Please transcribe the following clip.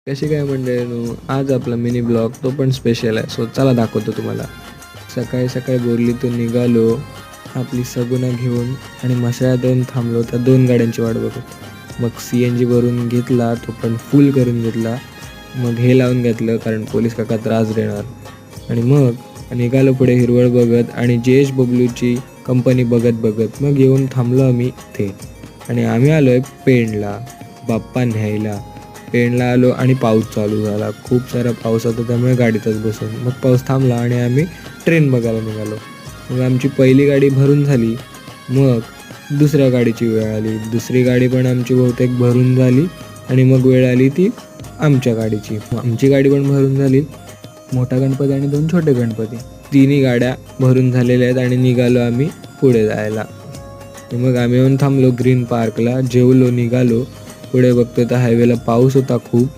कशी काय मंडळींनो, आज आपला मिनी ब्लॉग तो पण स्पेशल आहे. सो चला दाखवतो तुम्हाला. सकाळी सकाळी बोरलीतून निघालो आपली सगुना घेऊन आणि मसाळ्यात येऊन थांबलो त्या 2 गाड्यांची वाट बघत. मग CNG भरून घेतला, तो पण फुल करून घेतला. मग हे लावून घेतलं कारण पोलीस काका त्रास देणार. आणि मग निघालो पुढे हिरवळ बघत आणि JH बबलूची कंपनी बघत बघत. मग येऊन थांबलो आम्ही इथे आणि आम्ही आलो आहे पेणला बाप्पा न्यायला. पेणला आलो आणि पाऊस चालू झाला. खूप सारा पाऊस होता त्यामुळे गाडीतच बसून. मग पाऊस थांबला आणि आम्ही ट्रेन बघायला निघालो. मग आमची पहिली गाडी भरून झाली. मग दुसऱ्या गाडीची वेळ आली. दुसरी गाडी पण आमची बहुतेक भरून झाली आणि मग वेळ आली ती आमच्या गाडीची. आमची गाडी पण भरून झाली. मोठा गणपती आणि 2 छोटे गणपती, तिन्ही गाड्या भरून झालेल्या आहेत आणि निघालो आम्ही पुढे जायला. मग आम्ही येऊन थांबलो ग्रीन पार्कला, जेवलो, निघालो. पुढे बघतो तर हायवेला पाऊस होता खूप.